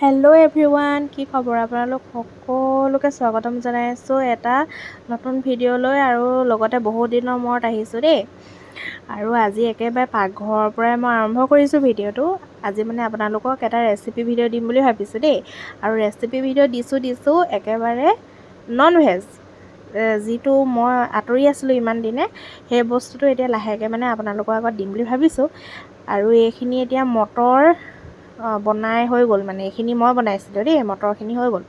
Hello' everyone, কি খবৰ? আপোনালোক সকলোকে স্বাগতম জনাইছোঁ এটা নতুন ভিডিঅ'লৈ। আৰু লগতে বহুত দিনৰ মূৰত আহিছোঁ দেই। আৰু আজি একেবাৰে পাকঘৰৰ পৰাই মই আৰম্ভ কৰিছোঁ ভিডিঅ'টো। আজি মানে আপোনালোকক এটা ৰেচিপি ভিডিঅ' দিম বুলি ভাবিছোঁ দেই। আৰু ৰেচিপি ভিডিঅ' দিছোঁ একেবাৰে নন ভেজ, যিটো মই আঁতৰি আছিলোঁ ইমান দিনে, সেই বস্তুটো এতিয়া লাহেকৈ মানে আপোনালোকৰ আগত দিম বুলি ভাবিছোঁ। আৰু এইখিনি এতিয়া মটৰ বনাই হৈ গ'ল, মানে এইখিনি মই বনাইছিলোঁ দেই, মটৰখিনি হৈ গ'ল।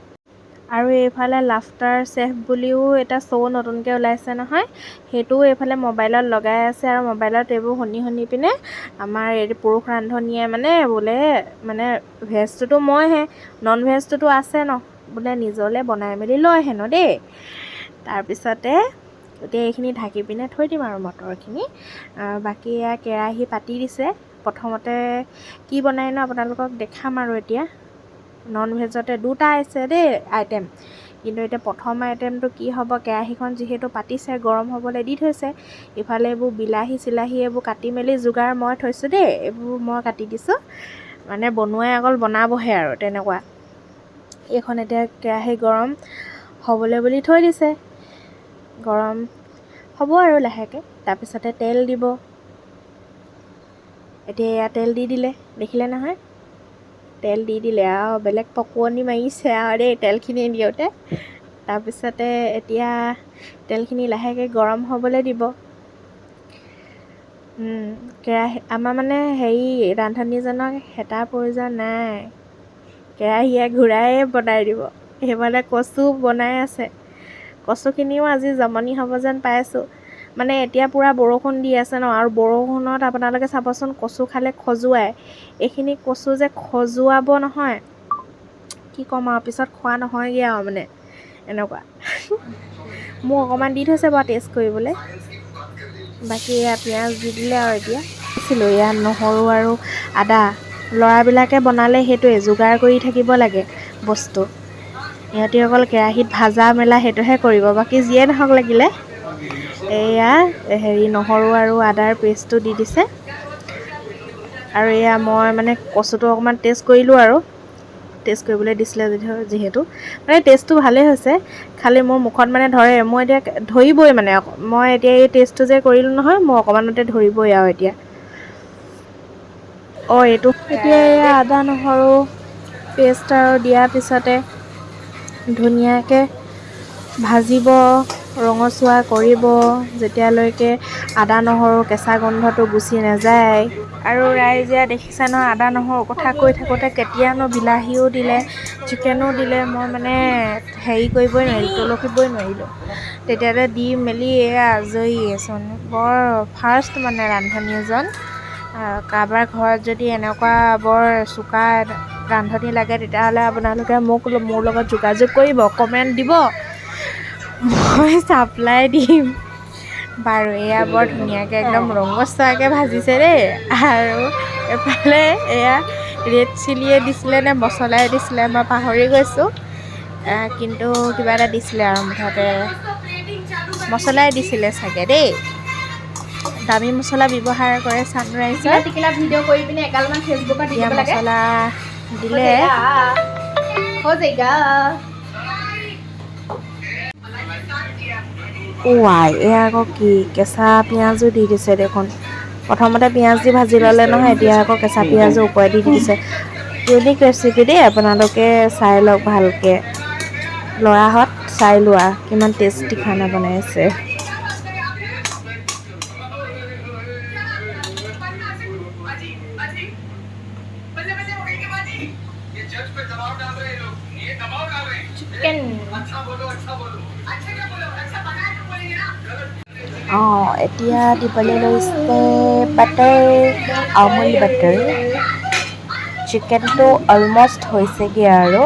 আৰু এইফালে লাফটাৰ চেফ বুলিও এটা শ্ব' নতুনকৈ ওলাইছে নহয়, সেইটোও এইফালে মোবাইলত লগাই আছে। আৰু মোবাইলত এইবোৰ শুনি পিনে আমাৰ এই পুৰুষ ৰান্ধনীয়ে মানে ভেজটোতো মইহে, নন ভেজটোতো আছে ন, বোলে নিজলৈ বনাই মেলি লয় হেনো দেই। তাৰপিছতে এতিয়া এইখিনি ঢাকি পিনে থৈ দিম আৰু মটৰখিনি। বাকী এয়া কেৰাহী পাতি দিছে। প্ৰথমতে কি বনাই ন আপোনালোকক দেখাম। আৰু এতিয়া নন ভেজতে দুটা আছে দেই আইটেম, কিন্তু এতিয়া প্ৰথম আইটেমটো কি হ'ব, কেৰাহীখন যিহেতু পাতিছে, গৰম হ'বলৈ দি থৈছে। ইফালে এইবোৰ বিলাহী চিলাহী এইবোৰ কাটি মেলি যোগাৰ মই থৈছোঁ দেই, এইবোৰ মই কাটি দিছোঁ। মানে বনোৱাই অকল বনাবহে আৰু তেনেকুৱা। এইখন এতিয়া কেৰাহী গৰম হ'বলৈ বুলি থৈ দিছে, গৰম হ'ব আৰু লাহেকৈ। তাৰপিছতে তেল দিব। এতিয়া এয়া তেল দি দিলে, দেখিলে নহয়, তেল দি দিলে আৰু বেলেগ পকোৱনি মাৰিছে আৰু দেই তেলখিনি দিওঁতে। তাৰপিছতে এতিয়া তেলখিনি লাহেকৈ গৰম হ'বলৈ দিব। কেৰাহী আমাৰ মানে ৰান্ধনীজনক হেতাৰ প্ৰয়োজন নাই, কেৰাহীয়ে ঘূৰায়ে বনাই দিব। সেইফালে কচু বনাই আছে, কচুখিনিও আজি জমনি হ'ব যেন পাইছোঁ। মানে এতিয়া পূৰা বৰষুণ দি আছে ন, আৰু বৰষুণত আপোনালোকে চাবচোন কচু খালে খজুৱায়। এইখিনি কচু যে খজুৱাব নহয়, কি ক'ম আৰু, পিছত খোৱা নহয়গৈ আৰু মানে এনেকুৱা। মোক অকণমান দি থৈছে বাৰু টেষ্ট কৰিবলৈ। বাকী এয়া পিঁয়াজ দি দিলে। আৰু এতিয়া দিছিলোঁ এয়া নহৰু আৰু আদা। ল'ৰাবিলাকে বনালে সেইটোৱে যোগাৰ কৰি থাকিব লাগে বস্তু, সিহঁতি অকল কেৰাহীত ভাজা মেলা সেইটোহে কৰিব, বাকী যিয়ে নহওক লাগিলে এয়া নহৰু আৰু আদাৰ পেষ্টটো দি দিছে। আৰু এয়া মই মানে কচুটো অকণমান টেষ্ট কৰিলোঁ, আৰু টেষ্ট কৰিবলৈ দিছিলে যিহেতু মানে টেষ্টটো ভালেই হৈছে, খালি মোৰ মুখত মানে ধৰে। মই এতিয়া ধৰিবই মানে, মই এতিয়া এই টেষ্টটো যে কৰিলোঁ নহয়, মোৰ অকণমানতে ধৰিবই আৰু এতিয়া। এতিয়া এয়া আদা নহৰু পেষ্ট আৰু দিয়াৰ পিছতে ধুনীয়াকৈ ভাজিব, ৰঙচুৱা কৰিব, যেতিয়ালৈকে আদা নহৰু কেঁচা গোন্ধটো গুচি নাযায়। আৰু ৰাইজে দেখিছে ন, আদা নহৰুৰ কথা কৈ থাকোঁতে কেতিয়ানো বিলাহীও দিলে, চিকেনো দিলে, মই মানে কৰিবই নোৱাৰিলোঁ, তলকিবই নোৱাৰিলোঁ। তেতিয়াতে দি মেলি এয়া আজৰিয়েচোন। বৰ ফাৰ্ষ্ট মানে ৰান্ধনী এজন। কাৰোবাৰ ঘৰত যদি এনেকুৱা বৰ চোকা ৰান্ধনী লাগে, তেতিয়াহ'লে আপোনালোকে মোৰ লগত যোগাযোগ কৰিব, কমেণ্ট দিব, মই ছাপ্লাই দিম বাৰু। এয়া বৰ ধুনীয়াকৈ একদম ৰঙচুৱাকৈ ভাজিছে দেই। আৰু এফালে এয়া ৰেড চিলিয়ে দিছিলে নে মছলাই দিছিলে, মই পাহৰি গৈছোঁ, কিন্তু কিবা এটা দিছিলে আৰু মুঠতে মছলাই দিছিলে চাগে দেই। দামী মছলা ব্যৱহাৰ কৰে ছানৰাইজৰ। ভিডিঅ' কৰি পিনে এগালমান ফেচবুকত দি দিব লাগে। মছলা দিলে এয়া আকৌ কি কেঁচা পিঁয়াজো দি দিছে দেখোন। প্ৰথমতে পিঁয়াজ দি ভাজি ল'লে নহয়, এতিয়া আকৌ কেঁচা পিঁয়াজো ওপৰেদি দি দিছে। ইউনিক ৰেচিপি দেই, আপোনালোকে চাই লওক ভালকৈ। ল'ৰাহঁত চাই লোৱা কিমান টেষ্টি খানা বনাই আছে। এতিয়া দিবলৈ লৈছে বাটাৰ, আমুল বাটাৰ। চিকেনটো অলমষ্ট হৈছেগৈ আৰু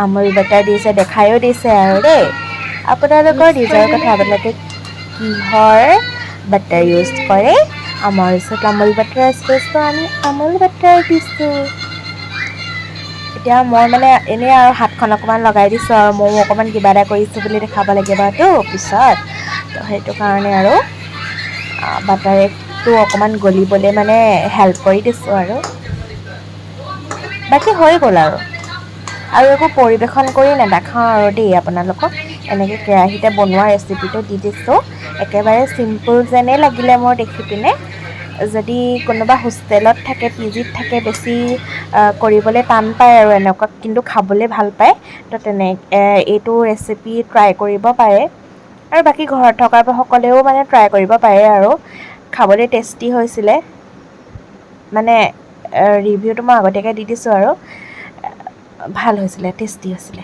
আমুল বাটাৰ দিছে, দেখায়ো দিছে আৰু দেই। আপোনালোকৰ নিজৰ কথা, আপোনালোকে কিহৰ বাটাৰ ইউজ কৰে। আমাৰ ওচৰত আমুল বাটাৰ আছে, চ' আমি আমুল বাটাৰ দিছোঁ। এতিয়া মই মানে এনেই আৰু হাতখন অকণমান লগাই দিছোঁ, আৰু ময়ো অকণমান কিবা এটা কৰিছোঁ বুলি দেখাব লাগিবতো পিছত, তো সেইটো কাৰণে আৰু বাটাৰটো অকণমান গলিবলৈ মানে হেল্প কৰি দিছোঁ। আৰু বাকী হৈ গ'ল আৰু আৰু একো পৰিৱেশন কৰি নেদেখাওঁ আৰু দেই আপোনালোকক। এনেকৈ কেৰাহীতে বনোৱা ৰেচিপিটো দি দিছোঁ। একেবাৰে চিম্পুল যেনেই লাগিলে মোৰ দেখি পিনে। যদি কোনোবা হোষ্টেলত থাকে, পিজিত থাকে, বেছি কৰিবলৈ টান পায় আৰু এনেকুৱা, কিন্তু খাবলৈ ভাল পায়, তো এইটো ৰেচিপি ট্ৰাই কৰিব পাৰে। আৰু বাকী ঘৰত থকা সকলেও মানে ট্ৰাই কৰিব পাৰে আৰু। খাবলৈ টেষ্টি হৈছিলে। মানে ৰিভিউটো মই আগতীয়াকৈ দি দিছোঁ আৰু। ভাল হৈছিলে, টেষ্টি হৈছিলে।